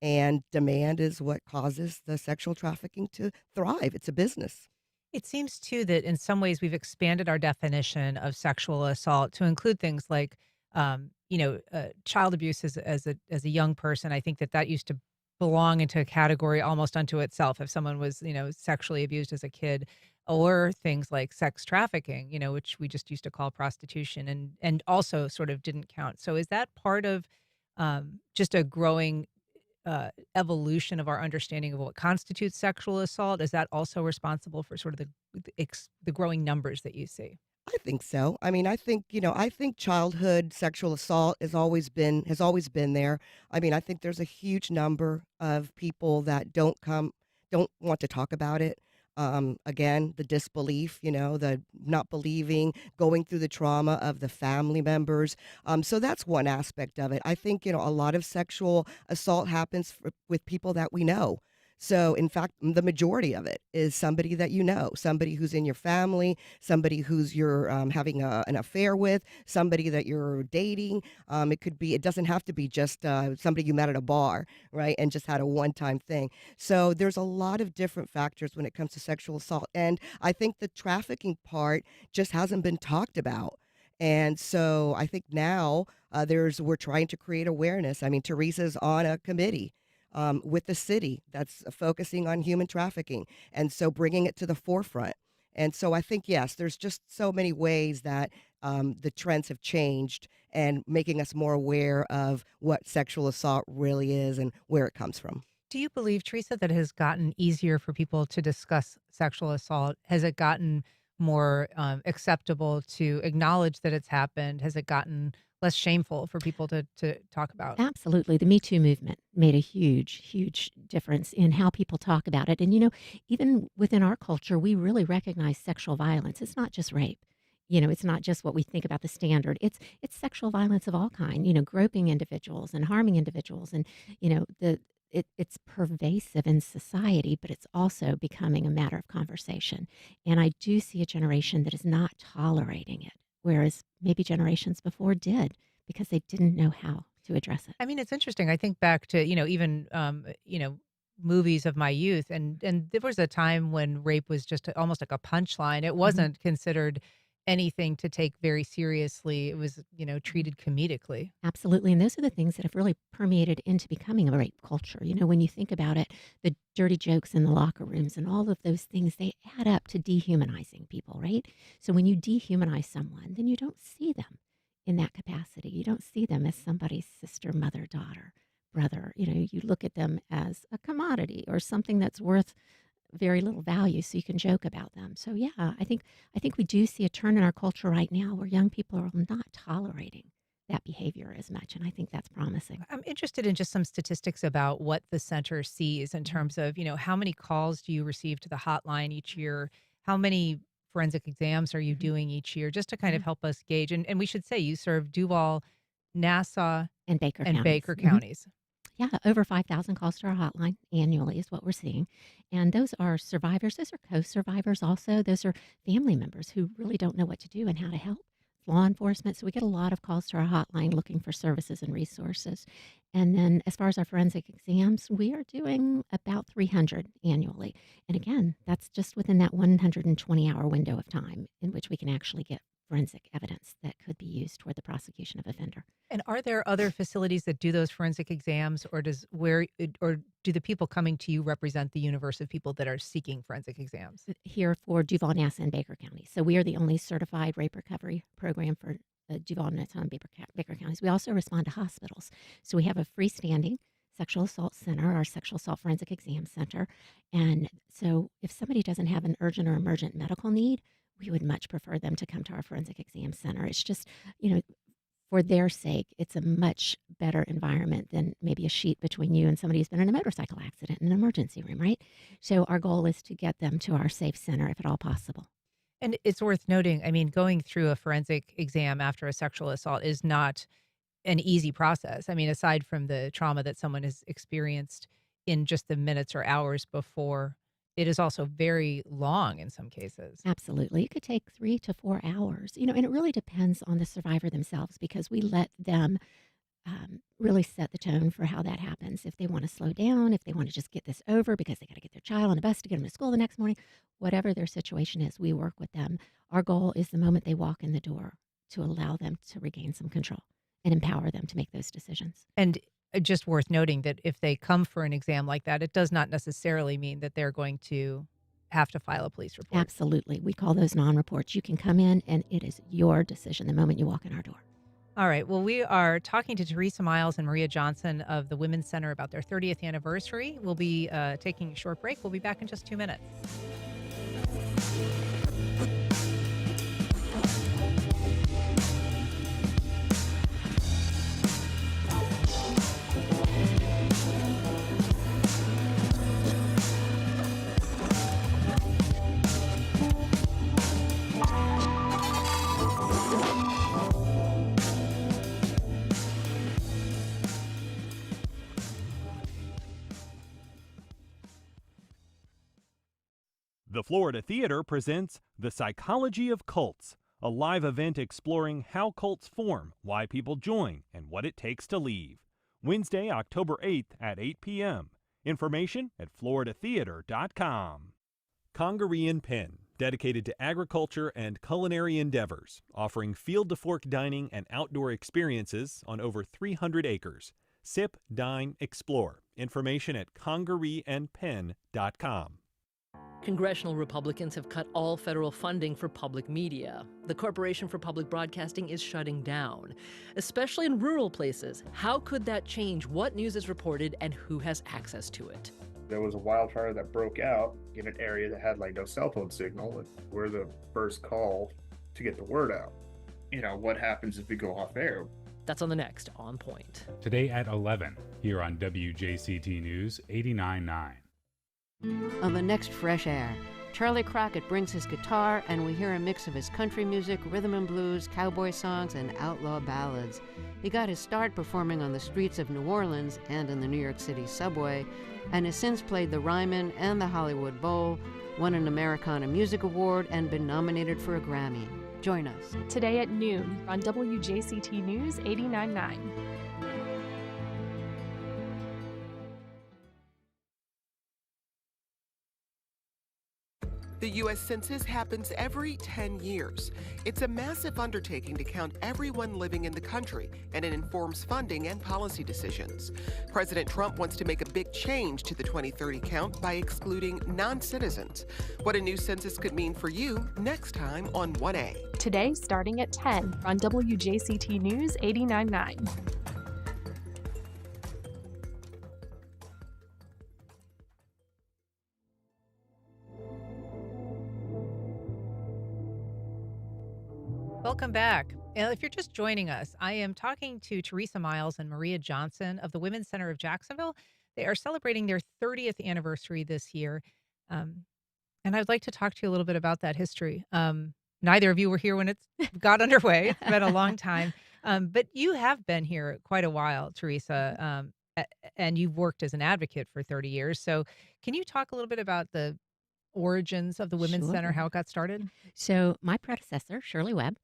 And demand is what causes the sexual trafficking to thrive. It's a business. It seems too that in some ways we've expanded our definition of sexual assault to include things like, child abuse as a young person. I think that used to belong into a category almost unto itself if someone was, sexually abused as a kid, or things like sex trafficking, which we just used to call prostitution, and also sort of didn't count. So is that part of just a growing evolution of our understanding of what constitutes sexual assault? Is that also responsible for sort of the growing numbers that you see? I think so. I mean, I think childhood sexual assault has always been there. I mean, I think there's a huge number of people that don't want to talk about it. Again, the disbelief, the not believing, going through the trauma of the family members. So that's one aspect of it. I think, a lot of sexual assault happens with people that we know. So, in fact, the majority of it is somebody that you know, somebody who's in your family, somebody who's you're having an affair with, somebody that you're dating. It doesn't have to be just somebody you met at a bar, right, and just had a one-time thing. So there's a lot of different factors when it comes to sexual assault. And I think the trafficking part just hasn't been talked about. And so I think now we're trying to create awareness. I mean, Teresa's on a committee with the city that's focusing on human trafficking, and so bringing it to the forefront. And so I think, yes, there's just so many ways that the trends have changed and making us more aware of what sexual assault really is and where it comes from. Do you believe, Teresa, that it has gotten easier for people to discuss sexual assault? Has it gotten more acceptable to acknowledge that it's happened? Has it gotten less shameful for people to talk about? Absolutely. The Me Too movement made a huge, huge difference in how people talk about it. And, even within our culture, we really recognize sexual violence. It's not just rape. It's not just what we think about the standard. It's sexual violence of all kind, groping individuals and harming individuals. And, it's pervasive in society, but it's also becoming a matter of conversation. And I do see a generation that is not tolerating it, whereas maybe generations before did, because they didn't know how to address it. I mean, it's interesting. I think back to, even, movies of my youth, and there was a time when rape was just almost like a punchline. It wasn't considered anything to take very seriously. It was, treated comedically. Absolutely. And those are the things that have really permeated into becoming a rape culture. When you think about it, the dirty jokes in the locker rooms and all of those things, they add up to dehumanizing people, right? So when you dehumanize someone, then you don't see them in that capacity. You don't see them as somebody's sister, mother, daughter, brother. You look at them as a commodity or something that's worth very little value, so you can joke about them. So yeah, I think we do see a turn in our culture right now where young people are not tolerating that behavior as much, and I think that's promising. I'm interested in just some statistics about what the center sees in terms of, how many calls do you receive to the hotline each year? How many forensic exams are you doing each year? Just to kind of help us gauge. And we should say you serve Duval, Nassau, and Baker counties. Yeah, over 5,000 calls to our hotline annually is what we're seeing. And those are survivors. Those are co-survivors also. Those are family members who really don't know what to do and how to help. Law enforcement. So we get a lot of calls to our hotline looking for services and resources. And then as far as our forensic exams, we are doing about 300 annually. And again, that's just within that 120-hour window of time in which we can actually get forensic evidence that could be used toward the prosecution of offender. And are there other facilities that do those forensic exams, or do the people coming to you represent the universe of people that are seeking forensic exams? Here for Duval, Nassau, and Baker County. So we are the only certified rape recovery program for Duval, Nassau, and Baker counties. We also respond to hospitals. So we have a freestanding sexual assault center, our sexual assault forensic exam center. And so if somebody doesn't have an urgent or emergent medical need, we would much prefer them to come to our forensic exam center. It's just, for their sake, it's a much better environment than maybe a sheet between you and somebody who's been in a motorcycle accident in an emergency room, right? So our goal is to get them to our safe center if at all possible. And it's worth noting, I mean, going through a forensic exam after a sexual assault is not an easy process. I mean, aside from the trauma that someone has experienced in just the minutes or hours before. It is also very long in some cases. Absolutely. It could take 3 to 4 hours, and it really depends on the survivor themselves because we let them really set the tone for how that happens. If they want to slow down, if they want to just get this over because they got to get their child on a bus to get them to school the next morning, whatever their situation is, we work with them. Our goal is the moment they walk in the door to allow them to regain some control and empower them to make those decisions. And just worth noting that if they come for an exam like that, it does not necessarily mean that they're going to have to file a police report. Absolutely. We call those non-reports. You can come in and it is your decision the moment you walk in our door. All right. Well, we are talking to Teresa Miles and Maria Johnson of the Women's Center about their 30th anniversary. We'll be taking a short break. We'll be back in just 2 minutes. The Florida Theater presents The Psychology of Cults, a live event exploring how cults form, why people join, and what it takes to leave. Wednesday, October 8th at 8 p.m. Information at floridatheater.com. Congaree & Pen, dedicated to agriculture and culinary endeavors, offering field-to-fork dining and outdoor experiences on over 300 acres. Sip, dine, explore. Information at congareeandpen.com. Congressional Republicans have cut all federal funding for public media. The Corporation for Public Broadcasting is shutting down, especially in rural places. How could that change what news is reported and who has access to it? There was a wildfire that broke out in an area that had no cell phone signal. We're the first call to get the word out. What happens if we go off air? That's on the next On Point. Today at 11, here on WJCT News 89.9. On the next Fresh Air, Charlie Crockett brings his guitar and we hear a mix of his country music, rhythm and blues, cowboy songs, and outlaw ballads. He got his start performing on the streets of New Orleans and in the New York City subway, and has since played the Ryman and the Hollywood Bowl, won an Americana Music Award, and been nominated for a Grammy. Join us. Today at noon on WJCT News 89.9. The U.S. Census happens every 10 years. It's a massive undertaking to count everyone living in the country, and it informs funding and policy decisions. President Trump wants to make a big change to the 2030 count by excluding non-citizens. What a new census could mean for you next time on 1A. Today starting at 10 on WJCT News 89.9. Welcome back. If you're just joining us, I am talking to Teresa Miles and Maria Johnson of the Women's Center of Jacksonville. They are celebrating their 30th anniversary this year. And I'd like to talk to you a little bit about that history. Neither of you were here when it got underway. It's been a long time. But you have been here quite a while, Teresa, and you've worked as an advocate for 30 years. So can you talk a little bit about the origins of the Women's Center, how it got started? So my predecessor, Shirley Webb,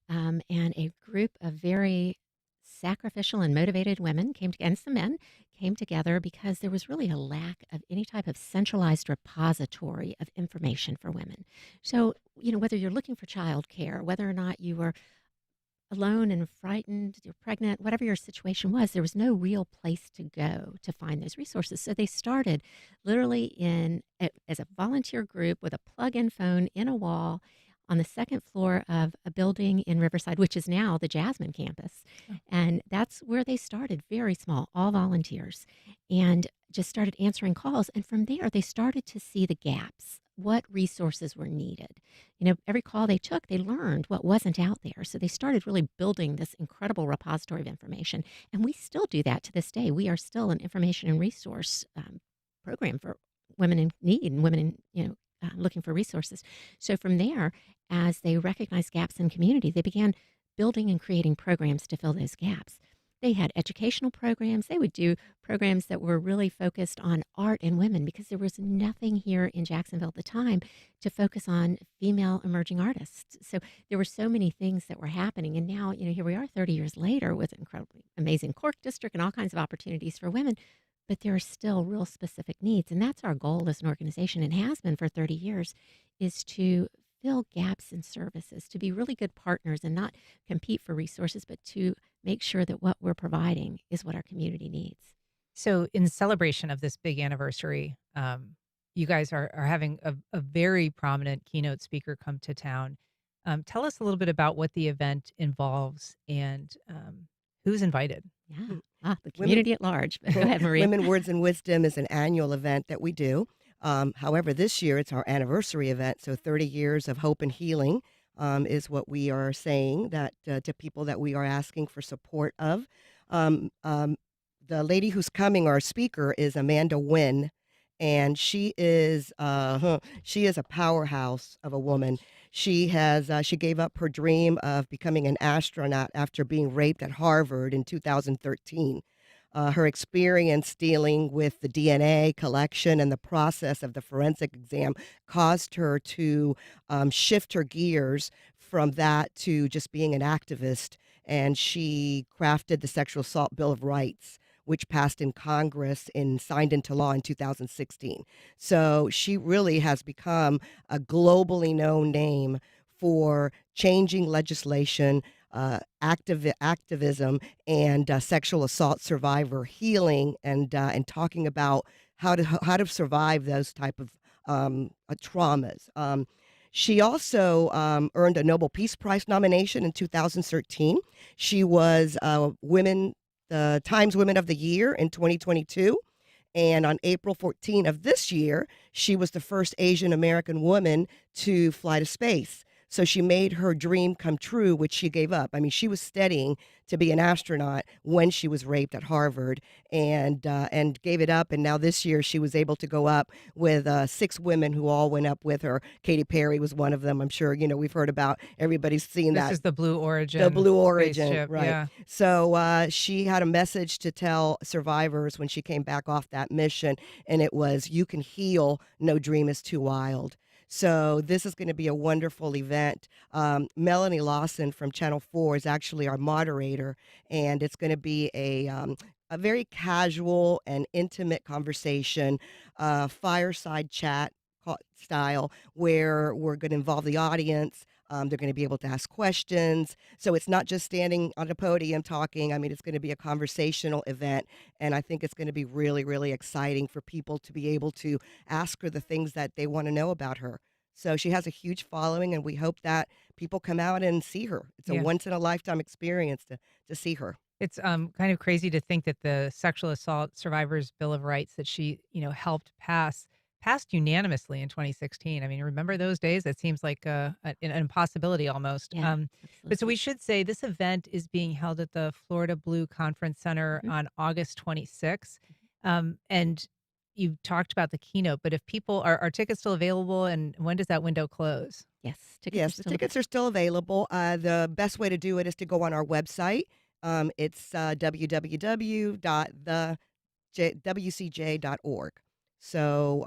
and a group of very sacrificial and motivated women and some men came together because there was really a lack of any type of centralized repository of information for women. So, whether you're looking for child care, whether or not you were alone and frightened, you're pregnant, whatever your situation was, there was no real place to go to find those resources. So they started literally as a volunteer group with a plug-in phone in a wall on the second floor of a building in Riverside, which is now the Jasmine campus. Oh. And that's where they started, very small, all volunteers, and just started answering calls. And from there, they started to see the gaps, what resources were needed. Every call they took, they learned what wasn't out there. So they started really building this incredible repository of information. And we still do that to this day. We are still an information and resource program for women in need and women in, looking for resources. So from there, as they recognized gaps in community, they began building and creating programs to fill those gaps. They had educational programs. They would do programs that were really focused on art and women because there was nothing here in Jacksonville at the time to focus on female emerging artists. So there were so many things that were happening. And now, here we are 30 years later with an incredibly amazing Cork district and all kinds of opportunities for women. But there are still real specific needs. And that's our goal as an organization and has been for 30 years is to fill gaps in services, to be really good partners and not compete for resources, but to make sure that what we're providing is what our community needs. So in celebration of this big anniversary, you guys are having a very prominent keynote speaker come to town. Tell us a little bit about what the event involves and who's invited. Yeah, the community at large. Go ahead, Maria. Women, Words, and Wisdom is an annual event that we do. However, this year it's our anniversary event, so 30 years of hope and healing is what we are saying that to people that we are asking for support of. The lady who's coming, our speaker, is Amanda Nguyen, and she is a powerhouse of a woman. She gave up her dream of becoming an astronaut after being raped at Harvard in 2013. Her experience dealing with the DNA collection and the process of the forensic exam caused her to shift her gears from that to just being an activist. And she crafted the Sexual Assault Bill of Rights, which passed in Congress and signed into law in 2016. So she really has become a globally known name for changing legislation, activism, and sexual assault survivor healing, and talking about how to survive those type of traumas. She also earned a Nobel Peace Prize nomination in 2013. She was the Times Women of the Year in 2022. And on April 14 of this year, she was the first Asian American woman to fly to space. So she made her dream come true, which she gave up. I mean, she was studying to be an astronaut when she was raped at Harvard and gave it up. And now this year she was able to go up with 6 women who all went up with her. Katy Perry was one of them. I'm sure, we've heard about, everybody's seen that. This is the Blue Origin. The Blue Origin, spaceship, right. Yeah. So she had a message to tell survivors when she came back off that mission, and it was, you can heal, no dream is too wild. So this is going to be a wonderful event. Melanie Lawson from Channel 4 is actually our moderator, and it's going to be a very casual and intimate conversation, fireside chat style, where we're going to involve the audience. They're going to be able to ask questions. So it's not just standing on a podium talking. I mean, it's going to be a conversational event. And I think it's going to be really, really exciting for people to be able to ask her the things that they want to know about her. So she has a huge following, and we hope that people come out and see her. It's a once-in-a-lifetime experience to see her. It's kind of crazy to think that the Sexual Assault Survivors Bill of Rights that she, helped passed unanimously in 2016. I mean, remember those days? It seems like an impossibility almost. Yeah, but so we should say this event is being held at the Florida Blue Conference Center on August 26th. And you talked about the keynote, but if people are tickets still available, and when does that window close? Yes, the tickets are still available. The best way to do it is to go on our website. It's www.wcj.org. So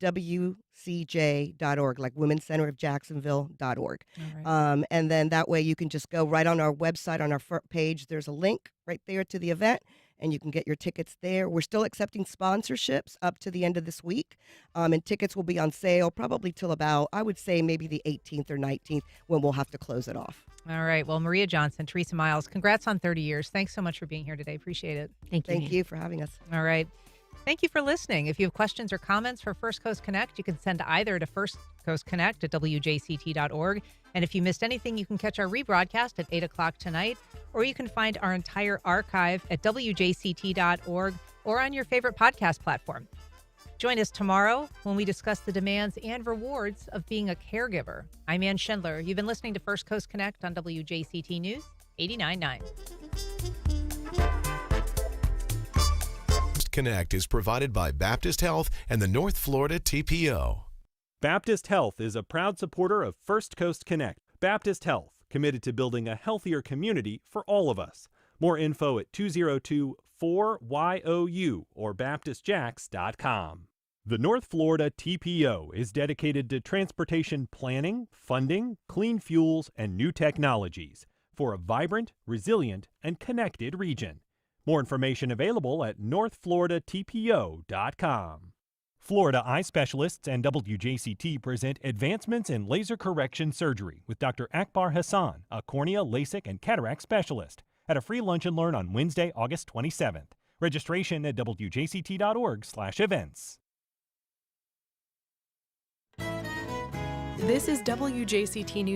WCJ.org, like Women's Center of Jacksonville.org. Right. And then that way you can just go right on our website, on our front page. There's a link right there to the event, and you can get your tickets there. We're still accepting sponsorships up to the end of this week. And tickets will be on sale probably till about, I would say, maybe the 18th or 19th when we'll have to close it off. All right. Well, Maria Johnson, Teresa Miles, congrats on 30 years. Thanks so much for being here today. Appreciate it. Thank you for having us. All right. Thank you for listening. If you have questions or comments for First Coast Connect, you can send either to First Coast Connect at WJCT.org. And if you missed anything, you can catch our rebroadcast at 8 o'clock tonight, or you can find our entire archive at WJCT.org or on your favorite podcast platform. Join us tomorrow when we discuss the demands and rewards of being a caregiver. I'm Ann Schindler. You've been listening to First Coast Connect on WJCT News 89.9. Connect is provided by Baptist Health and the North Florida TPO. Baptist Health is a proud supporter of First Coast Connect. Baptist Health, committed to building a healthier community for all of us. More info at 202-4YOU or baptistjacks.com. The North Florida TPO is dedicated to transportation planning, funding, clean fuels, and new technologies for a vibrant, resilient, and connected region. More information available at northfloridatpo.com. Florida Eye Specialists and WJCT present Advancements in Laser Correction Surgery with Dr. Akbar Hassan, a cornea, LASIK, and cataract specialist, at a free lunch and learn on Wednesday, August 27th. Registration at wjct.org/events. This is WJCT News.